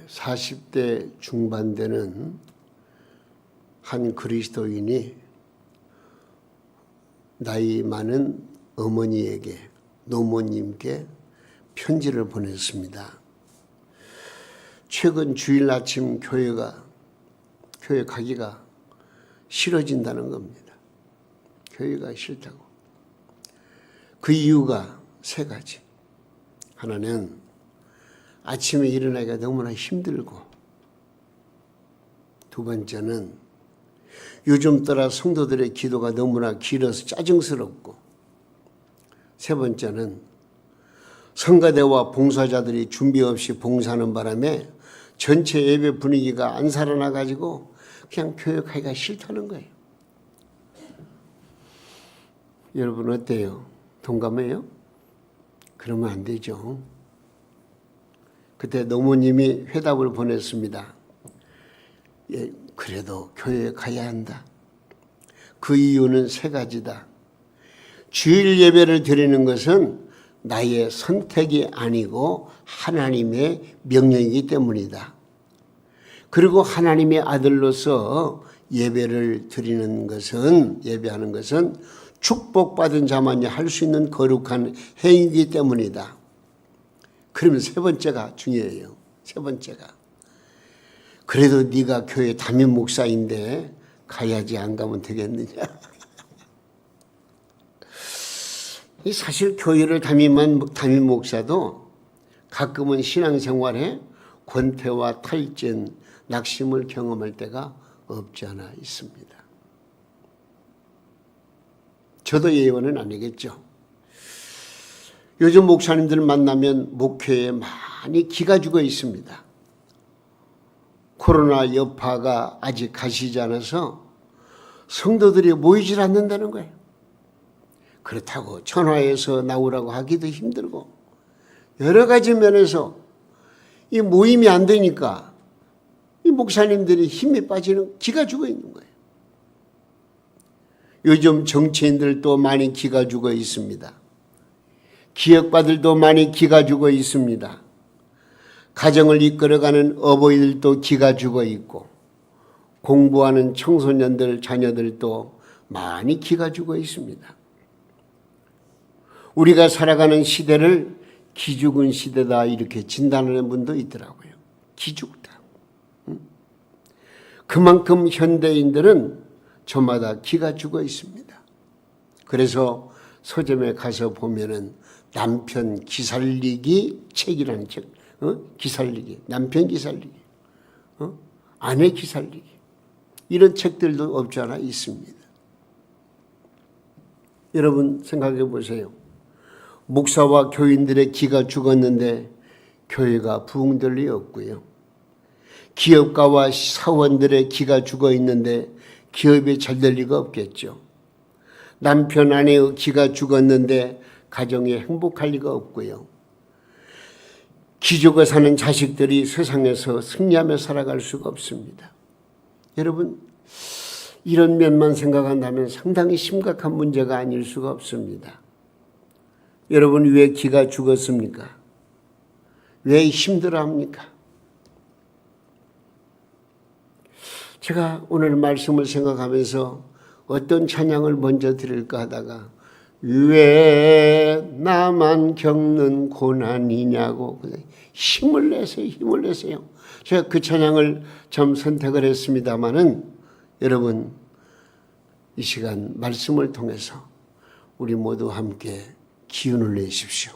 40대 중반 되는 한 그리스도인이 나이 많은 어머니에게, 노모님께 편지를 보냈습니다. 최근 주일 아침 교회 가기가 싫어진다는 겁니다. 교회가 싫다고. 그 이유가 세 가지. 하나는 아침에 일어나기가 너무나 힘들고, 두 번째는 요즘 따라 성도들의 기도가 너무나 길어서 짜증스럽고, 세 번째는 성가대와 봉사자들이 준비 없이 봉사하는 바람에 전체 예배 분위기가 안 살아나가지고 그냥 교회 가기가 싫다는 거예요. 여러분 어때요? 동감해요? 그러면 안 되죠. 그때 노모님이 회답을 보냈습니다. 예, 그래도 교회에 가야 한다. 그 이유는 세 가지다. 주일 예배를 드리는 것은 나의 선택이 아니고 하나님의 명령이기 때문이다. 그리고 하나님의 아들로서 예배를 드리는 것은, 예배하는 것은 축복받은 자만이 할 수 있는 거룩한 행위이기 때문이다. 그러면 세 번째가 중요해요. 세 번째가. 그래도 네가 교회 담임 목사인데 가야지, 안 가면 되겠느냐. 사실 교회를 담임한 담임 목사도 가끔은 신앙생활에 권태와 탈진, 낙심을 경험할 때가 없지 않아 있습니다. 저도 예언은 아니겠죠. 요즘 목사님들 만나면 목회에 많이 기가 죽어 있습니다. 코로나 여파가 아직 가시지 않아서 성도들이 모이질 않는다는 거예요. 그렇다고 천하에서 나오라고 하기도 힘들고, 여러 가지 면에서 이 모임이 안 되니까 이 목사님들이 힘이 빠지는, 기가 죽어 있는 거예요. 요즘 정치인들도 많이 기가 죽어 있습니다. 기업가들도 많이 기가 죽어 있습니다. 가정을 이끌어가는 어버이들도 기가 죽어 있고, 공부하는 청소년들, 자녀들도 많이 기가 죽어 있습니다. 우리가 살아가는 시대를 기죽은 시대다 이렇게 진단하는 분도 있더라고요. 기죽다. 그만큼 현대인들은 저마다 기가 죽어 있습니다. 그래서 서점에 가서 보면은 남편 기살리기 책이라는 책, 기살리기, 남편 기살리기, 아내 기살리기, 이런 책들도 없지 않아 있습니다. 여러분 생각해 보세요. 목사와 교인들의 기가 죽었는데 교회가 부흥될 리 없고요. 기업가와 사원들의 기가 죽어 있는데 기업이 잘 될 리가 없겠죠. 남편 아내의 기가 죽었는데 가정이 행복할 리가 없고요. 기죽어 사는 자식들이 세상에서 승리하며 살아갈 수가 없습니다. 여러분, 이런 면만 생각한다면 상당히 심각한 문제가 아닐 수가 없습니다. 여러분, 왜 기가 죽었습니까? 왜 힘들어합니까? 제가 오늘 말씀을 생각하면서 어떤 찬양을 먼저 드릴까 하다가, 왜 나만 겪는 고난이냐고, 힘을 내세요, 힘을 내세요. 제가 그 찬양을 좀 선택을 했습니다마는, 여러분 이 시간 말씀을 통해서 우리 모두 함께 기운을 내십시오.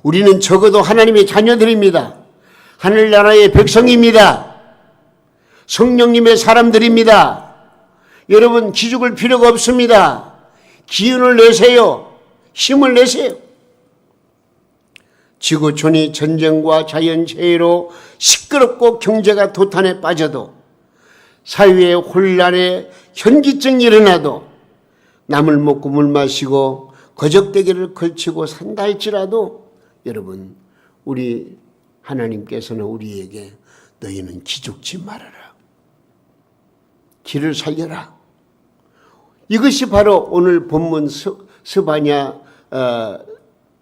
우리는 적어도 하나님의 자녀들입니다. 하늘나라의 백성입니다. 성령님의 사람들입니다. 여러분 기죽을 필요가 없습니다. 기운을 내세요. 힘을 내세요. 지구촌이 전쟁과 자연재해로 시끄럽고 경제가 도탄에 빠져도, 사회의 혼란에 현기증이 일어나도, 남을 먹고 물 마시고 거적대기를 걸치고 산다 할지라도, 여러분 우리 하나님께서는 우리에게 너희는 기죽지 말아라, 길을 살려라. 이것이 바로 오늘 본문 스바냐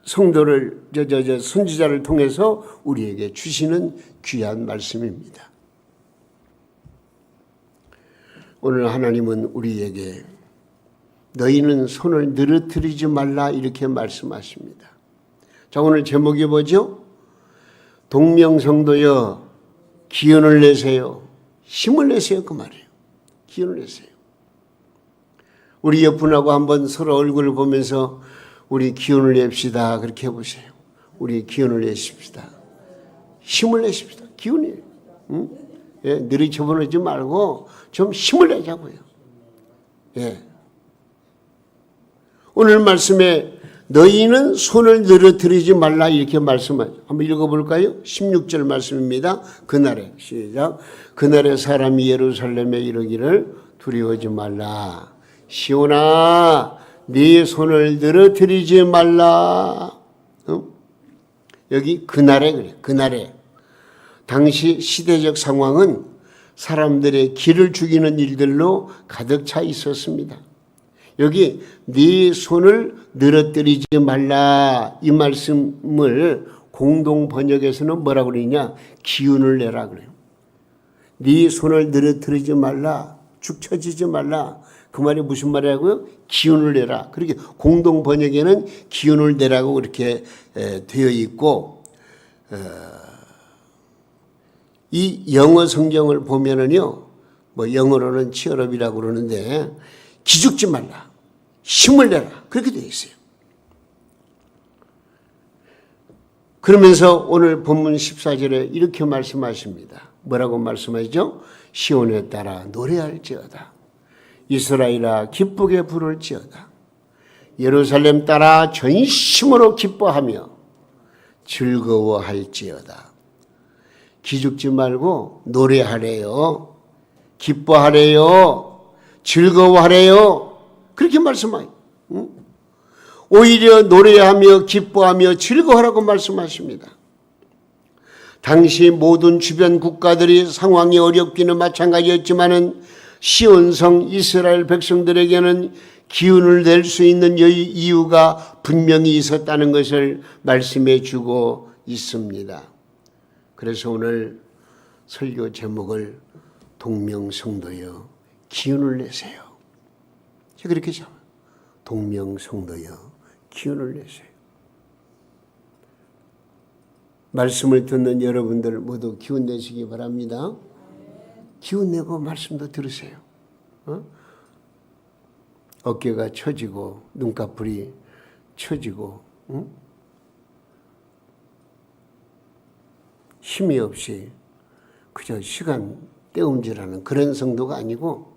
성도를 선지자를 통해서 우리에게 주시는 귀한 말씀입니다. 오늘 하나님은 우리에게 너희는 손을 늘어뜨리지 말라 이렇게 말씀하십니다. 자, 오늘 제목이 뭐죠? 동명성도여 기운을 내세요. 힘을 내세요. 그 말이에요. 기운을 내세요. 우리 옆분하고 한번 서로 얼굴을 보면서 우리 기운을 냅시다. 그렇게 해보세요. 우리 기운을 내십시다. 힘을 내십시다. 기운이. 응? 예, 느리쳐보내지 말고 좀 힘을 내자고요. 예. 오늘 말씀에 너희는 손을 늘어뜨리지 말라 이렇게 말씀하죠. 한번 읽어볼까요? 16절 말씀입니다. 그날에 시작. 그날에 사람이 예루살렘에 이르기를 두려워하지 말라. 시온아 네 손을 늘어뜨리지 말라. 여기 그날에 그래. 그날에. 당시 시대적 상황은 사람들의 기를 죽이는 일들로 가득 차 있었습니다. 여기 네 손을 늘어뜨리지 말라 이 말씀을 공동 번역에서는 뭐라고 그러냐? 기운을 내라 그래요. 네 손을 늘어뜨리지 말라, 축 처지지 말라. 그 말이 무슨 말이라고요? 기운을 내라. 그렇게 공동 번역에는 기운을 내라고 그렇게 되어 있고, 이 영어 성경을 보면은요, 뭐 영어로는 치얼업이라고 그러는데 기죽지 말라, 힘을 내라 그렇게 되어 있어요. 그러면서 오늘 본문 14절에 이렇게 말씀하십니다. 뭐라고 말씀하시죠? 시온에 따라 노래할지어다. 이스라엘아 기쁘게 부를지어다. 예루살렘 따라 전심으로 기뻐하며 즐거워할지어다. 기죽지 말고 노래하래요. 기뻐하래요. 즐거워하래요. 그렇게 말씀하요. 오히려 노래하며 기뻐하며 즐거워하라고 말씀하십니다. 당시 모든 주변 국가들이 상황이 어렵기는 마찬가지였지만은 시온성 이스라엘 백성들에게는 기운을 낼 수 있는 이유가 분명히 있었다는 것을 말씀해 주고 있습니다. 그래서 오늘 설교 제목을 동명성도여 기운을 내세요. 그렇게 잡아요. 동명성도여 기운을 내세요. 말씀을 듣는 여러분들 모두 기운 내시기 바랍니다. 기운 내고 말씀도 들으세요. 어깨가 처지고 눈꺼풀이 처지고 힘이 없이 그저 시간 때움질하는 그런 성도가 아니고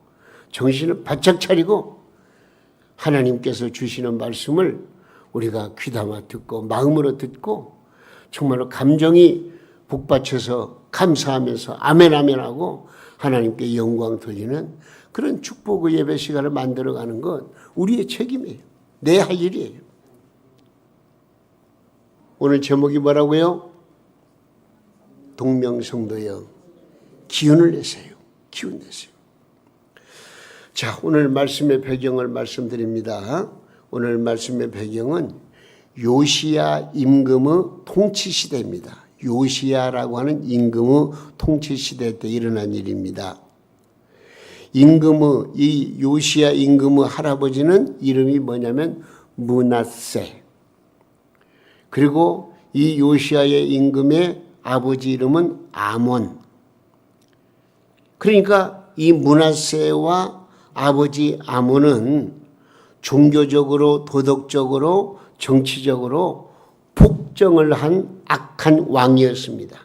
정신을 바짝 차리고 하나님께서 주시는 말씀을 우리가 귀담아 듣고 마음으로 듣고 정말로 감정이 북받쳐서 감사하면서 아멘 아멘 하고 하나님께 영광 돌리는 그런 축복의 예배 시간을 만들어가는 것 우리의 책임이에요. 내 할 일이에요. 오늘 제목이 뭐라고요? 동명성도여 기운을 내세요. 기운 내세요. 자, 오늘 말씀의 배경을 말씀드립니다. 오늘 말씀의 배경은 요시야 임금의 통치 시대입니다. 요시야라고 하는 임금의 통치 시대 때 일어난 일입니다. 임금의 이 요시야 임금의 할아버지는 이름이 뭐냐면 므낫세. 그리고 이 요시야의 임금의 아버지 이름은 아몬. 그러니까 이 므낫세와 아버지 아몬은 종교적으로 도덕적으로 정치적으로 폭정을 한 악한 왕이었습니다.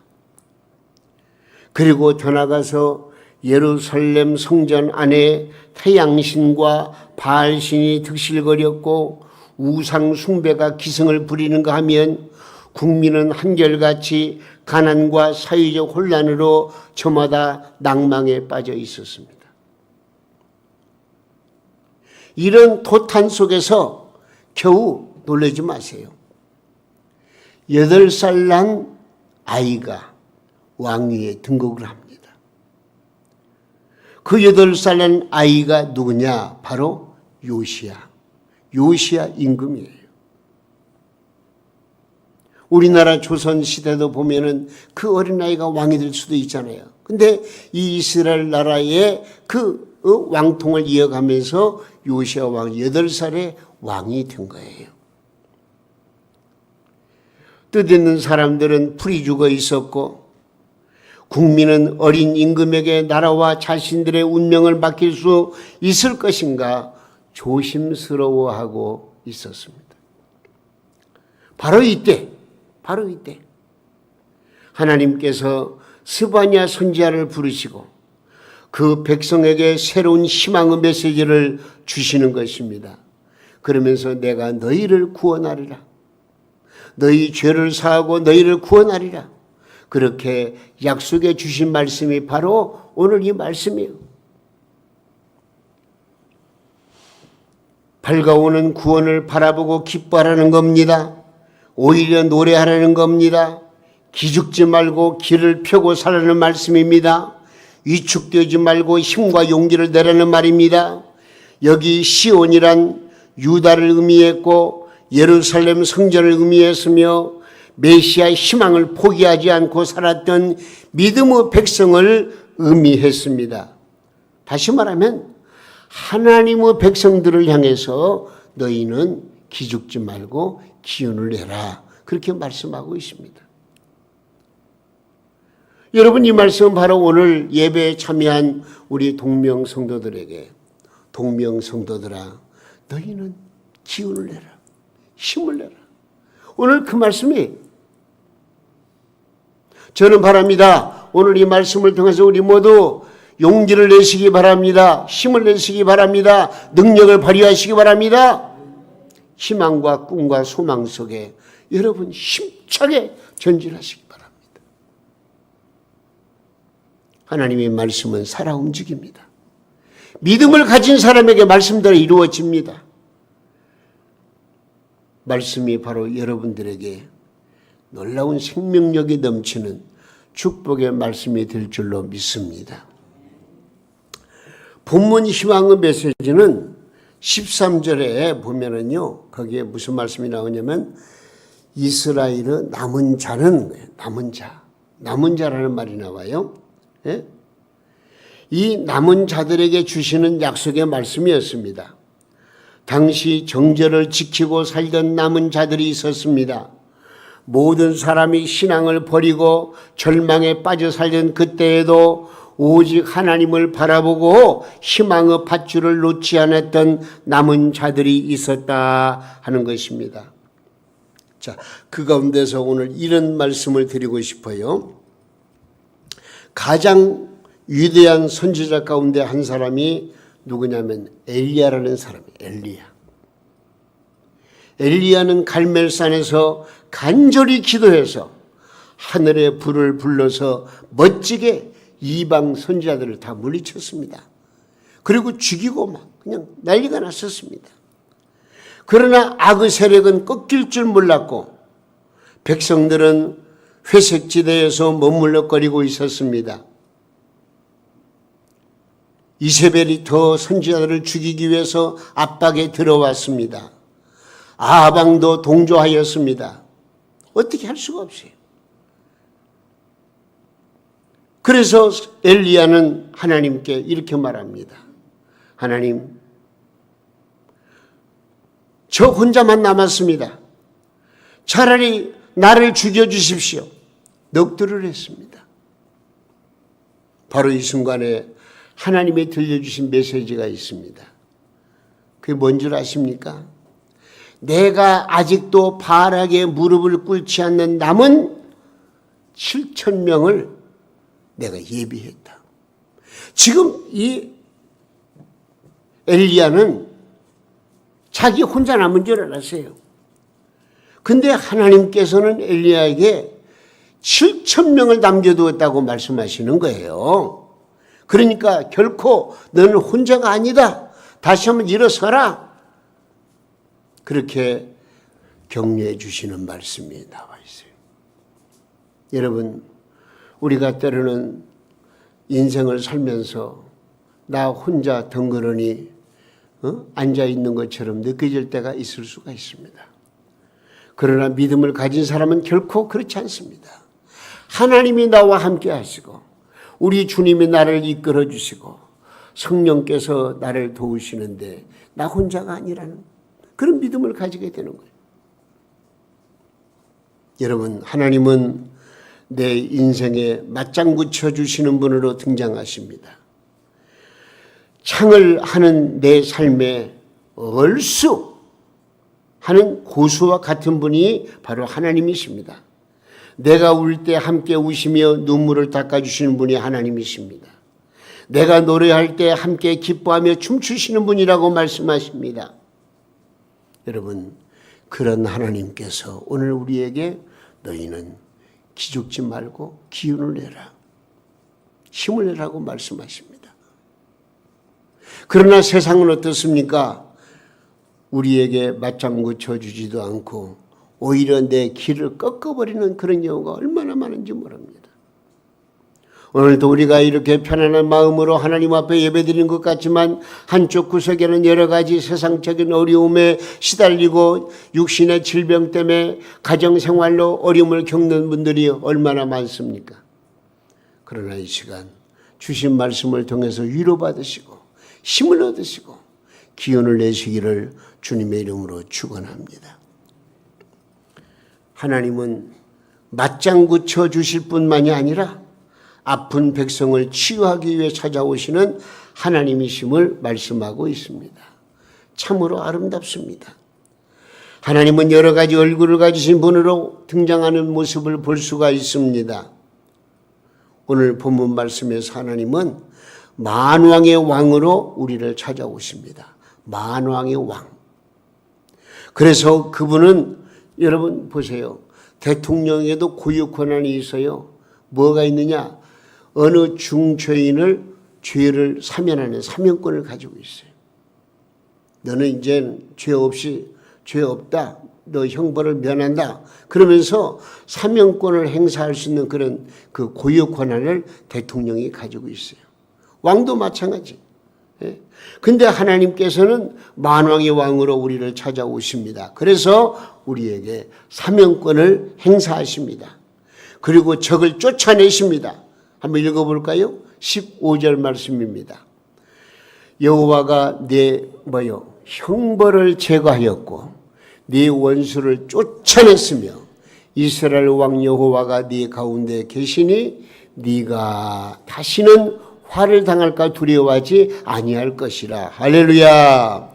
그리고 더 나아가서 예루살렘 성전 안에 태양신과 바알신이 득실거렸고 우상 숭배가 기승을 부리는가 하면 국민은 한결같이 가난과 사회적 혼란으로 저마다 낭망에 빠져 있었습니다. 이런 도탄 속에서 겨우 놀라지 마세요. 8살 난 아이가 왕위에 등극을 합니다. 그 8살 난 아이가 누구냐? 바로 요시야 임금이에요. 우리나라 조선 시대도 보면은 그 어린아이가 왕이 될 수도 있잖아요. 근데 이 이스라엘 나라의 그 왕통을 이어가면서 요시야 왕 8살에 왕이 된 거예요. 뜻있는 사람들은 풀이 죽어 있었고 국민은 어린 임금에게 나라와 자신들의 운명을 맡길 수 있을 것인가 조심스러워하고 있었습니다. 바로 이때 하나님께서 스바냐 선지자를 부르시고 그 백성에게 새로운 희망의 메시지를 주시는 것입니다. 그러면서 내가 너희를 구원하리라. 너희 죄를 사하고 너희를 구원하리라. 그렇게 약속해 주신 말씀이 바로 오늘 이 말씀이에요. 밝아오는 구원을 바라보고 기뻐하라는 겁니다. 오히려 노래하라는 겁니다. 기죽지 말고 길을 펴고 살라는 말씀입니다. 위축되지 말고 힘과 용기를 내라는 말입니다. 여기 시온이란 유다를 의미했고 예루살렘 성전을 의미했으며 메시아의 희망을 포기하지 않고 살았던 믿음의 백성을 의미했습니다. 다시 말하면 하나님의 백성들을 향해서 너희는 기죽지 말고 기운을 내라. 그렇게 말씀하고 있습니다. 여러분, 이 말씀은 바로 오늘 예배에 참여한 우리 동명 성도들에게 동명 성도들아 너희는 기운을 내라. 힘을 내라. 오늘 그 말씀이 저는 바랍니다. 오늘 이 말씀을 통해서 우리 모두 용기를 내시기 바랍니다. 힘을 내시기 바랍니다. 능력을 발휘하시기 바랍니다. 희망과 꿈과 소망 속에 여러분 힘차게 전진하시기 바랍니다. 하나님의 말씀은 살아 움직입니다. 믿음을 가진 사람에게 말씀대로 이루어집니다. 말씀이 바로 여러분들에게 놀라운 생명력이 넘치는 축복의 말씀이 될 줄로 믿습니다. 본문 희망의 메시지는 13절에 보면은요, 거기에 무슨 말씀이 나오냐면 이스라엘의 남은 자는 남은 자라는 말이 나와요. 예? 이 남은 자들에게 주시는 약속의 말씀이었습니다. 당시 정절을 지키고 살던 남은 자들이 있었습니다. 모든 사람이 신앙을 버리고 절망에 빠져 살던 그때에도 오직 하나님을 바라보고 희망의 밧줄을 놓지 않았던 남은 자들이 있었다 하는 것입니다. 자, 그 가운데서 오늘 이런 말씀을 드리고 싶어요. 가장 위대한 선지자 가운데 한 사람이 누구냐면 엘리야라는 사람이에요. 엘리야는 갈멜산에서 간절히 기도해서 하늘의 불을 불러서 멋지게 이방 선지자들을 다 물리쳤습니다. 그리고 죽이고 막 그냥 난리가 났었습니다. 그러나 악의 세력은 꺾일 줄 몰랐고 백성들은 회색지대에서 머물러거리고 있었습니다. 이세벨이 더 선지자들을 죽이기 위해서 압박에 들어왔습니다. 아방도 동조하였습니다. 어떻게 할 수가 없어요. 그래서 엘리야는 하나님께 이렇게 말합니다. 하나님, 저 혼자만 남았습니다. 차라리 나를 죽여주십시오. 넋두를 했습니다. 바로 이 순간에 하나님이 들려주신 메시지가 있습니다. 그게 뭔 줄 아십니까? 내가 아직도 바알에게 무릎을 꿇지 않는 남은 7,000명을 내가 예비했다. 지금 이 엘리야는 자기 혼자 남은 줄 알았어요. 근데 하나님께서는 엘리야에게 7,000명을 남겨두었다고 말씀하시는 거예요. 그러니까 결코 너는 혼자가 아니다. 다시 한번 일어서라. 그렇게 격려해 주시는 말씀이 나와 있어요. 여러분, 우리가 때로는 인생을 살면서 나 혼자 덩그러니 앉아있는 것처럼 느껴질 때가 있을 수가 있습니다. 그러나 믿음을 가진 사람은 결코 그렇지 않습니다. 하나님이 나와 함께 하시고 우리 주님이 나를 이끌어 주시고 성령께서 나를 도우시는데 나 혼자가 아니라는 그런 믿음을 가지게 되는 거예요. 여러분, 하나님은 내 인생에 맞장구 쳐주시는 분으로 등장하십니다. 창을 하는 내 삶에 얼쑤 하는 고수와 같은 분이 바로 하나님이십니다. 내가 울 때 함께 우시며 눈물을 닦아주시는 분이 하나님이십니다. 내가 노래할 때 함께 기뻐하며 춤추시는 분이라고 말씀하십니다. 여러분, 그런 하나님께서 오늘 우리에게 너희는 기죽지 말고 기운을 내라, 힘을 내라고 말씀하십니다. 그러나 세상은 어떻습니까? 우리에게 맞장구 쳐주지도 않고 오히려 내 길을 꺾어버리는 그런 경우가 얼마나 많은지 모릅니다. 오늘도 우리가 이렇게 편안한 마음으로 하나님 앞에 예배드리는 것 같지만 한쪽 구석에는 여러 가지 세상적인 어려움에 시달리고 육신의 질병 때문에 가정생활로 어려움을 겪는 분들이 얼마나 많습니까? 그러나 이 시간 주신 말씀을 통해서 위로받으시고 힘을 얻으시고 기운을 내시기를 주님의 이름으로 축원합니다. 하나님은 맞장구 쳐주실 뿐만이 아니라 아픈 백성을 치유하기 위해 찾아오시는 하나님이심을 말씀하고 있습니다. 참으로 아름답습니다. 하나님은 여러 가지 얼굴을 가지신 분으로 등장하는 모습을 볼 수가 있습니다. 오늘 본문 말씀에서 하나님은 만왕의 왕으로 우리를 찾아오십니다. 만왕의 왕. 그래서 그분은 여러분 보세요. 대통령에도 고유 권한이 있어요. 뭐가 있느냐? 어느 중죄인을 죄를 사면하는 사면권을 가지고 있어요. 너는 이제 죄 없다. 너 형벌을 면한다. 그러면서 사면권을 행사할 수 있는 그런 그 고유 권한을 대통령이 가지고 있어요. 왕도 마찬가지. 근데 하나님께서는 만왕의 왕으로 우리를 찾아오십니다. 그래서 우리에게 사면권을 행사하십니다. 그리고 적을 쫓아내십니다. 한번 읽어볼까요? 15절 말씀입니다. 여호와가 내 형벌을 제거하였고 네 원수를 쫓아냈으며 이스라엘 왕 여호와가 네 가운데 계시니 네가 다시는 화를 당할까 두려워하지 아니할 것이라. 할렐루야.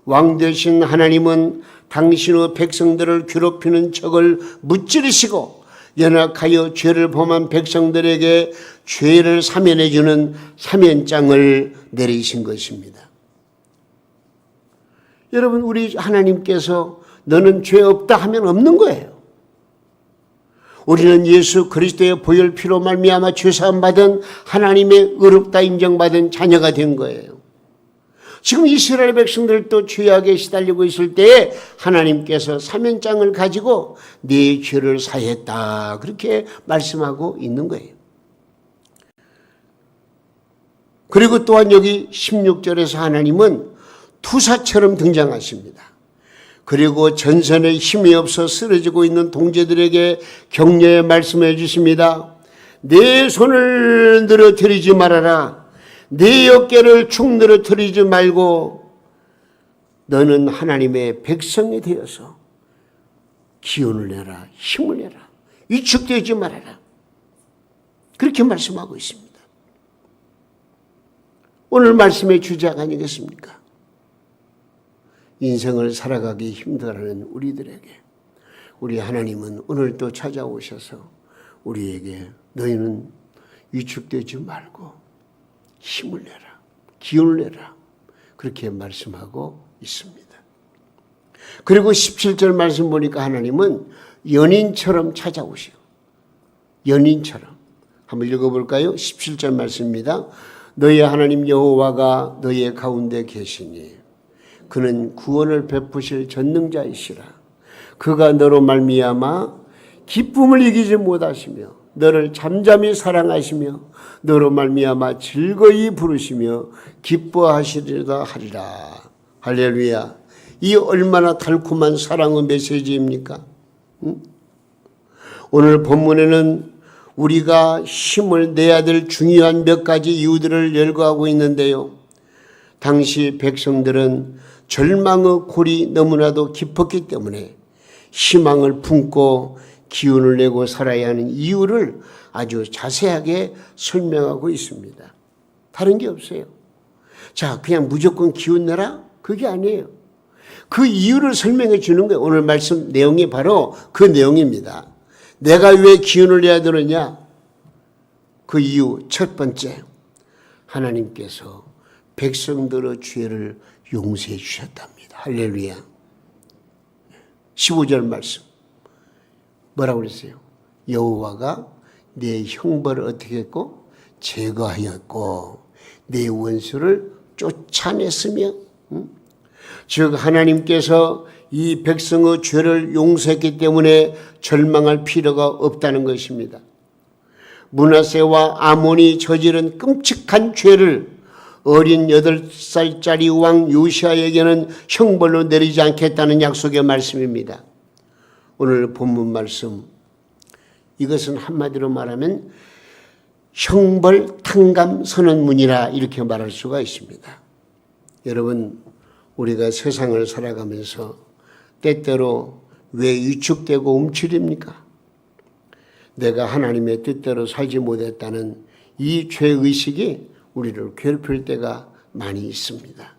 왕 되신 하나님은 당신의 백성들을 괴롭히는 적을 무찌르시고 연약하여 죄를 범한 백성들에게 죄를 사면해 주는 사면장을 내리신 것입니다. 여러분, 우리 하나님께서 너는 죄 없다 하면 없는 거예요. 우리는 예수 그리스도의 보혈 피로 말미암아 죄사함 받은 하나님의 의롭다 인정받은 자녀가 된 거예요. 지금 이스라엘 백성들도 죄악에 시달리고 있을 때에 하나님께서 사면장을 가지고 네 죄를 사했다 그렇게 말씀하고 있는 거예요. 그리고 또한 여기 16절에서 하나님은 투사처럼 등장하십니다. 그리고 전선에 힘이 없어 쓰러지고 있는 동지들에게 격려의 말씀해 주십니다. 내 손을 늘어뜨리지 말아라. 내 어깨를 축 늘어뜨리지 말고 너는 하나님의 백성이 되어서 기운을 내라, 힘을 내라, 위축되지 말아라. 그렇게 말씀하고 있습니다. 오늘 말씀의 주제가 아니겠습니까? 인생을 살아가기 힘들어하는 우리들에게 우리 하나님은 오늘 또 찾아오셔서 우리에게 너희는 위축되지 말고 힘을 내라, 기운을 내라 그렇게 말씀하고 있습니다. 그리고 17절 말씀 보니까 하나님은 연인처럼 찾아오시고 연인처럼 한번 읽어볼까요? 17절 말씀입니다. 너희의 하나님 여호와가 너희의 가운데 계시니 그는 구원을 베푸실 전능자이시라. 그가 너로 말미암아 기쁨을 이기지 못하시며 너를 잠잠히 사랑하시며 너로 말미암아 즐거이 부르시며 기뻐하시리라 하리라. 할렐루야. 이 얼마나 달콤한 사랑의 메시지입니까? 오늘 본문에는 우리가 힘을 내야 될 중요한 몇 가지 이유들을 열거하고 있는데요. 당시 백성들은 절망의 골이 너무나도 깊었기 때문에 희망을 품고 기운을 내고 살아야 하는 이유를 아주 자세하게 설명하고 있습니다. 다른 게 없어요. 자, 그냥 무조건 기운 내라? 그게 아니에요. 그 이유를 설명해 주는 거예요. 오늘 말씀 내용이 바로 그 내용입니다. 내가 왜 기운을 내야 되느냐? 그 이유 첫 번째, 하나님께서 백성들의 죄를 용서해 주셨답니다. 할렐루야. 15절 말씀 뭐라고 그랬어요? 여호와가 내 형벌을 어떻게 했고? 제거하였고 내 원수를 쫓아냈으며, 즉 하나님께서 이 백성의 죄를 용서했기 때문에 절망할 필요가 없다는 것입니다. 므낫세와 아몬이 저지른 끔찍한 죄를 어린 8살짜리 왕 요시아에게는 형벌로 내리지 않겠다는 약속의 말씀입니다. 오늘 본문 말씀, 이것은 한마디로 말하면 형벌 탕감 선언문이라 이렇게 말할 수가 있습니다. 여러분, 우리가 세상을 살아가면서 때때로 왜 위축되고 움츠립니까? 내가 하나님의 뜻대로 살지 못했다는 이 죄의식이 우리를 괴롭힐 때가 많이 있습니다.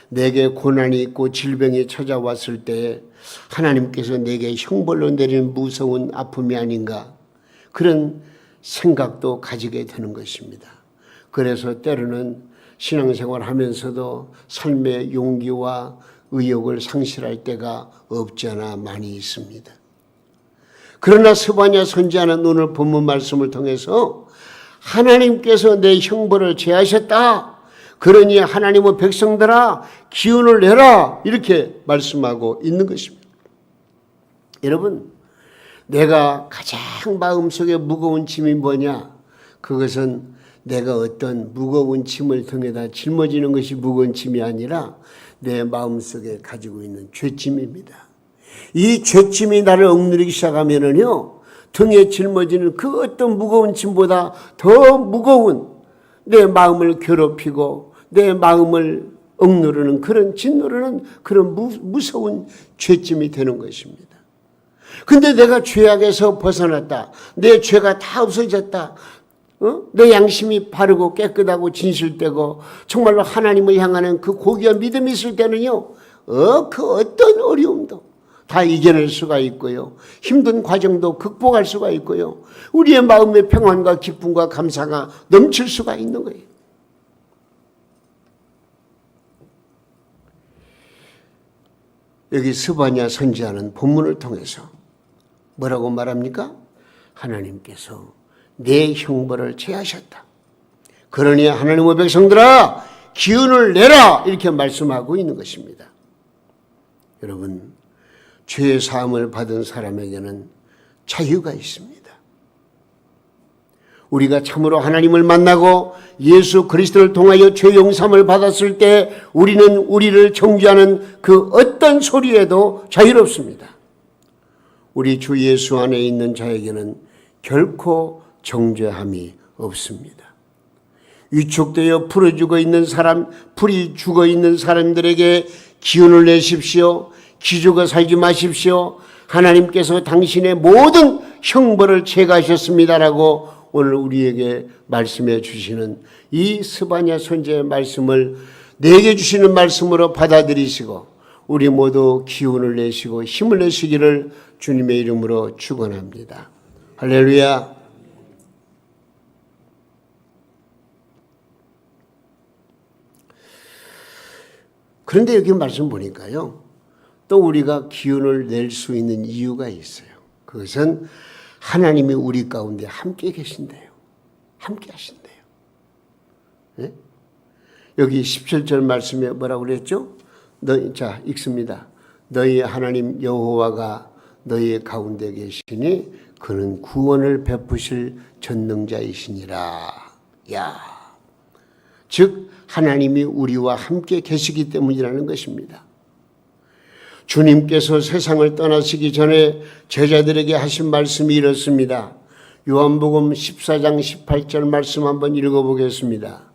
내게 고난이 있고 질병이 찾아왔을 때 하나님께서 내게 형벌로 내리는 무서운 아픔이 아닌가, 그런 생각도 가지게 되는 것입니다. 그래서 때로는 신앙생활 하면서도 삶의 용기와 의욕을 상실할 때가 없지 않아 많이 있습니다. 그러나 스바냐 선지자는 오늘 본문 말씀을 통해서 하나님께서 내 형벌을 제하셨다, 그러니 하나님의 백성들아 기운을 내라, 이렇게 말씀하고 있는 것입니다. 여러분, 내가 가장 마음속에 무거운 짐이 뭐냐? 그것은 내가 어떤 무거운 짐을 등에다 짊어지는 것이 무거운 짐이 아니라 내 마음속에 가지고 있는 죄짐입니다. 이 죄짐이 나를 억누르기 시작하면은요, 등에 짊어지는 그 어떤 무거운 짐보다 더 무거운, 내 마음을 괴롭히고 내 마음을 억누르는, 그런 짓누르는 그런 무서운 죄짐이 되는 것입니다. 근데 내가 죄악에서 벗어났다, 내 죄가 다 없어졌다, 내 양심이 바르고 깨끗하고 진실되고 정말로 하나님을 향하는 그 고귀한 믿음이 있을 때는요, 그 어떤 어려움도 다 이겨낼 수가 있고요, 힘든 과정도 극복할 수가 있고요, 우리의 마음의 평안과 기쁨과 감사가 넘칠 수가 있는 거예요. 여기 스바냐 선지자는 본문을 통해서 뭐라고 말합니까? 하나님께서 내 형벌을 제하셨다, 그러니 하나님의 백성들아 기운을 내라, 이렇게 말씀하고 있는 것입니다. 여러분, 죄 사함을 받은 사람에게는 자유가 있습니다. 우리가 참으로 하나님을 만나고 예수 그리스도를 통하여 죄 용서함을 받았을 때 우리는 우리를 정죄하는 그 어떤 소리에도 자유롭습니다. 우리 주 예수 안에 있는 자에게는 결코 정죄함이 없습니다. 위축되어 불이 죽어 있는 사람들에게 기운을 내십시오. 기죽어 살지 마십시오. 하나님께서 당신의 모든 형벌을 제거하셨습니다라고 오늘 우리에게 말씀해 주시는 이 스바냐 선지자의 말씀을 내게 주시는 말씀으로 받아들이시고 우리 모두 기운을 내시고 힘을 내시기를 주님의 이름으로 축원합니다. 할렐루야. 그런데 여기 말씀 보니까요, 또 우리가 기운을 낼 수 있는 이유가 있어요. 그것은 하나님이 우리 가운데 함께 계신대요. 함께 하신대요. 네? 여기 17절 말씀에 뭐라고 그랬죠? 자, 읽습니다. 너희 하나님 여호와가 너희 가운데 계시니 그는 구원을 베푸실 전능자이시니라. 야, 즉 하나님이 우리와 함께 계시기 때문이라는 것입니다. 주님께서 세상을 떠나시기 전에 제자들에게 하신 말씀이 이렇습니다. 요한복음 14장 18절 말씀 한번 읽어보겠습니다.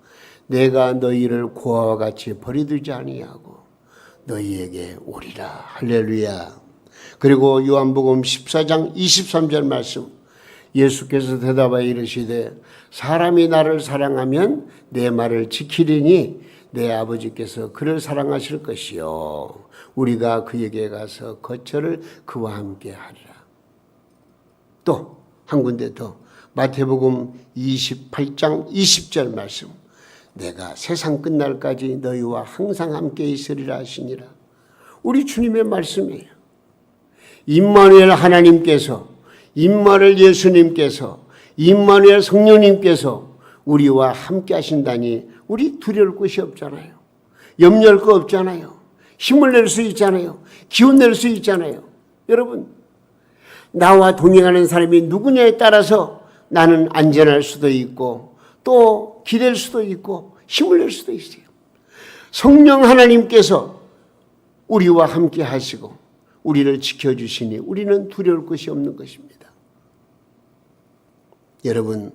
내가 너희를 고아와 같이 버려두지 아니하고 너희에게 오리라. 할렐루야. 그리고 요한복음 14장 23절 말씀, 예수께서 대답하여 이르시되 사람이 나를 사랑하면 내 말을 지키리니 내 아버지께서 그를 사랑하실 것이요 우리가 그에게 가서 거처를 그와 함께 하리라. 또 한 군데 더, 마태복음 28장 20절 말씀, 내가 세상 끝날까지 너희와 항상 함께 있으리라 하시니라. 우리 주님의 말씀이에요. 임마누엘 하나님께서, 임마누엘 예수님께서, 임마누엘 성령님께서 우리와 함께 하신다니 우리 두려울 것이 없잖아요. 염려할 거 없잖아요. 힘을 낼 수 있잖아요. 기운 낼 수 있잖아요. 여러분, 나와 동행하는 사람이 누구냐에 따라서 나는 안전할 수도 있고 또 기댈 수도 있고 힘을 낼 수도 있어요. 성령 하나님께서 우리와 함께 하시고 우리를 지켜주시니 우리는 두려울 것이 없는 것입니다. 여러분,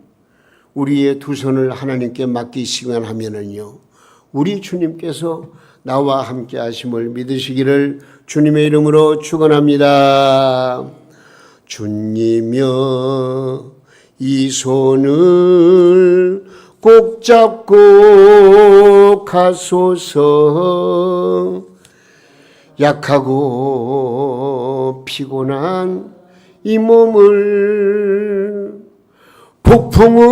우리의 두 손을 하나님께 맡기시기만 하면은요, 우리 주님께서 나와 함께 하심을 믿으시기를 주님의 이름으로 축원합니다. 주님여 이 손을 꼭 잡고 가소서. 약하고 피곤한 이 몸을 폭풍의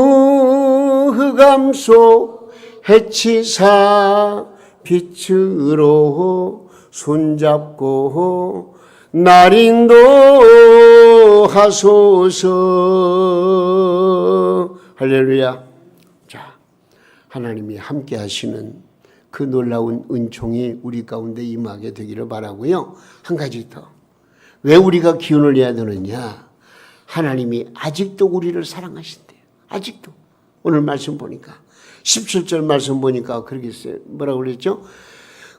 흑암 속 해치사 빛으로 손잡고 날인도 하소서. 할렐루야. 자, 하나님이 함께 하시는 그 놀라운 은총이 우리 가운데 임하게 되기를 바라고요. 한 가지 더. 왜 우리가 기운을 내야 되느냐? 하나님이 아직도 우리를 사랑하신대요. 아직도. 오늘 말씀 보니까 17절 말씀 보니까 그렇게 있어요. 뭐라고 그랬죠?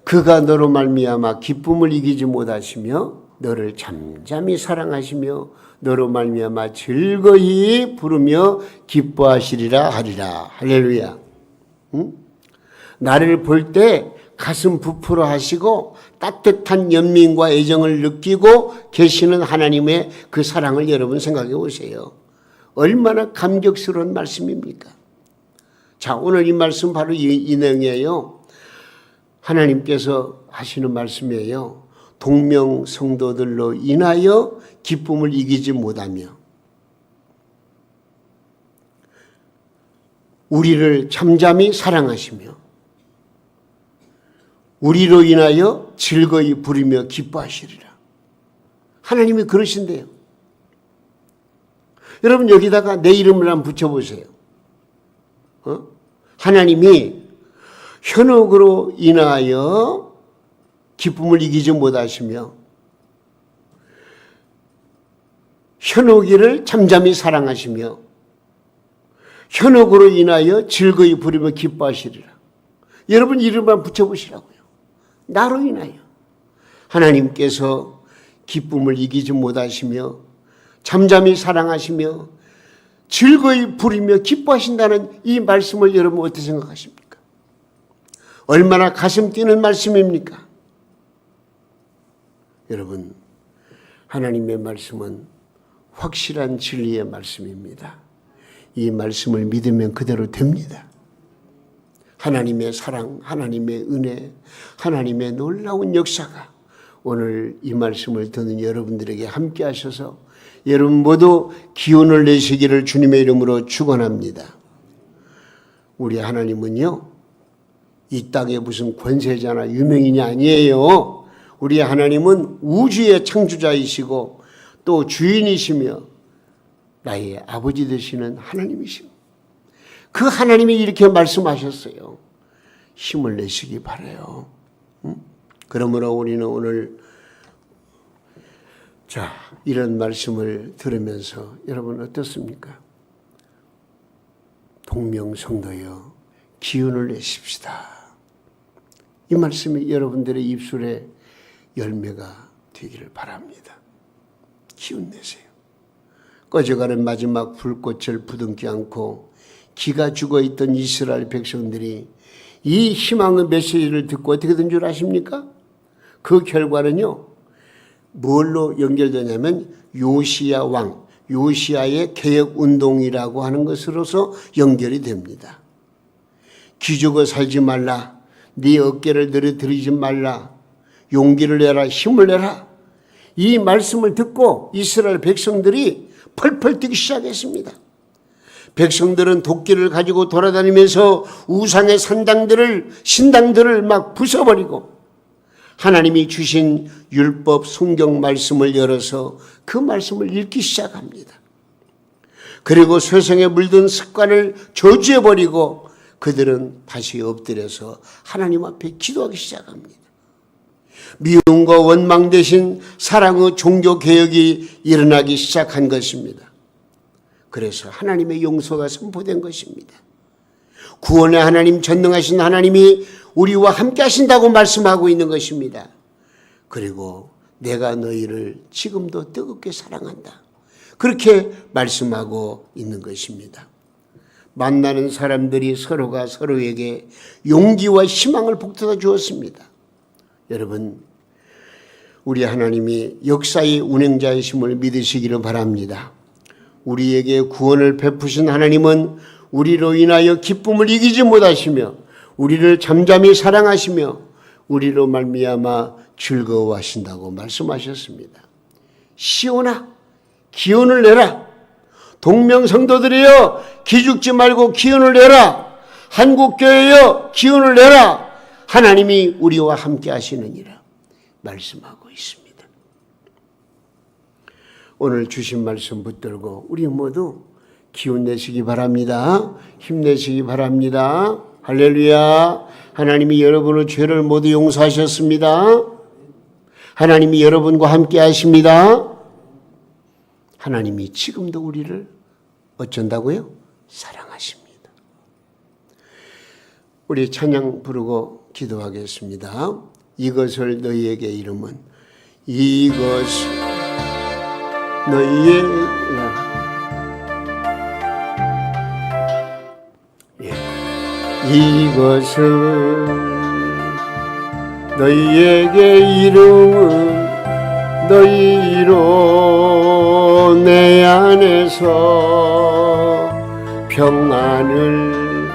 그가 너로 말미암아 기쁨을 이기지 못하시며 너를 잠잠히 사랑하시며 너로 말미암아 즐거이 부르며 기뻐하시리라 하리라. 할렐루야. 응? 나를 볼 때 가슴 부풀어 하시고 따뜻한 연민과 애정을 느끼고 계시는 하나님의 그 사랑을 여러분 생각해 보세요. 얼마나 감격스러운 말씀입니까? 자, 오늘 이 말씀 바로 이 내용이에요. 하나님께서 하시는 말씀이에요. 동명 성도들로 인하여 기쁨을 이기지 못하며 우리를 잠잠히 사랑하시며 우리로 인하여 즐거이 부르며 기뻐하시리라. 하나님이 그러신대요. 여러분, 여기다가 내 이름을 한번 붙여보세요. 하나님이 현혹으로 인하여 기쁨을 이기지 못하시며 현혹이를 잠잠히 사랑하시며 현혹으로 인하여 즐거이 부르며 기뻐하시리라. 여러분 이름만 붙여보시라고요. 나로 인하여 하나님께서 기쁨을 이기지 못하시며 잠잠히 사랑하시며 즐거이 부르며 기뻐하신다는 이 말씀을 여러분 어떻게 생각하십니까? 얼마나 가슴 뛰는 말씀입니까? 여러분, 하나님의 말씀은 확실한 진리의 말씀입니다. 이 말씀을 믿으면 그대로 됩니다. 하나님의 사랑, 하나님의 은혜, 하나님의 놀라운 역사가 오늘 이 말씀을 듣는 여러분들에게 함께 하셔서 여러분 모두 기운을 내시기를 주님의 이름으로 축원합니다. 우리 하나님은요, 이 땅에 무슨 권세자나 유명인이 아니에요. 우리 하나님은 우주의 창조자이시고 또 주인이시며 나의 아버지 되시는 하나님이시고 그 하나님이 이렇게 말씀하셨어요. 힘을 내시기 바라요. 그러므로 우리는 오늘 자, 이런 말씀을 들으면서 여러분 어떻습니까? 동명성도여 기운을 내십시다. 이 말씀이 여러분들의 입술에 열매가 되기를 바랍니다. 기운 내세요. 꺼져가는 마지막 불꽃을 부둥켜 안고 기가 죽어있던 이스라엘 백성들이 이 희망의 메시지를 듣고 어떻게 된 줄 아십니까? 그 결과는요, 뭘로 연결되냐면 요시야 왕, 요시야의 개혁운동이라고 하는 것으로서 연결이 됩니다. 기죽어 살지 말라, 네 어깨를 늘어뜨리지 말라, 용기를 내라, 힘을 내라. 이 말씀을 듣고 이스라엘 백성들이 펄펄 뛰기 시작했습니다. 백성들은 도끼를 가지고 돌아다니면서 우상의 신당들을 막 부숴버리고 하나님이 주신 율법 성경 말씀을 열어서 그 말씀을 읽기 시작합니다. 그리고 세상에 물든 습관을 저주해버리고 그들은 다시 엎드려서 하나님 앞에 기도하기 시작합니다. 미움과 원망 대신 사랑의 종교개혁이 일어나기 시작한 것입니다. 그래서 하나님의 용서가 선포된 것입니다. 구원의 하나님, 전능하신 하나님이 우리와 함께 하신다고 말씀하고 있는 것입니다. 그리고 내가 너희를 지금도 뜨겁게 사랑한다, 그렇게 말씀하고 있는 것입니다. 만나는 사람들이 서로가 서로에게 용기와 희망을 북돋아 주었습니다. 여러분, 우리 하나님이 역사의 운행자이심을 믿으시기를 바랍니다. 우리에게 구원을 베푸신 하나님은 우리로 인하여 기쁨을 이기지 못하시며 우리를 잠잠히 사랑하시며 우리로 말미암아 즐거워하신다고 말씀하셨습니다. 시온아, 기운을 내라. 동명성도들이여, 기죽지 말고 기운을 내라. 한국교회여, 기운을 내라. 하나님이 우리와 함께 하시느니라 말씀하고 있습니다. 오늘 주신 말씀 붙들고 우리 모두 기운 내시기 바랍니다. 힘내시기 바랍니다. 할렐루야. 하나님이 여러분의 죄를 모두 용서하셨습니다. 하나님이 여러분과 함께 하십니다. 하나님이 지금도 우리를 어쩐다고요? 사랑하십니다. 우리 찬양 부르고 기도하겠습니다. 이것을 너희에게 이름은, 이것을 이것을 너희에게 이름은 너희로 내 안에서 평안을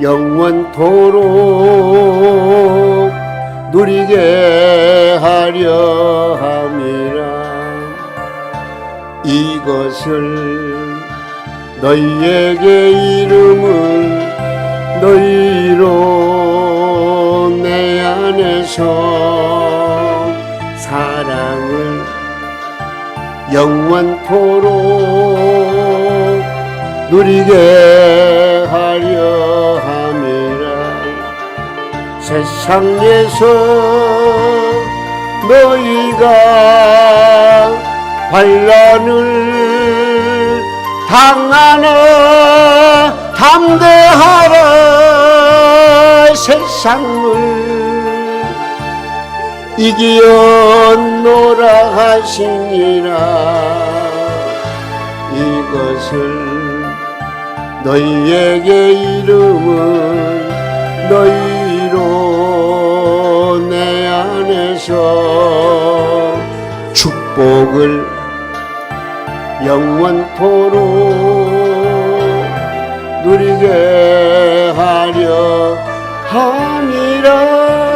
영원토록 누리게 하려 함이라. 이것을 너희에게 이름을 너희로 내 안에서 사랑을 영원토록 누리게 하려 함이라. 세상에서 너희가 환난을 당하나 담대하라. 세상을 이기었노라 하시니라. 이것을 너희에게 이름은 너희로 내 안에서 축복을 영원토록 누리게 하려 함이라.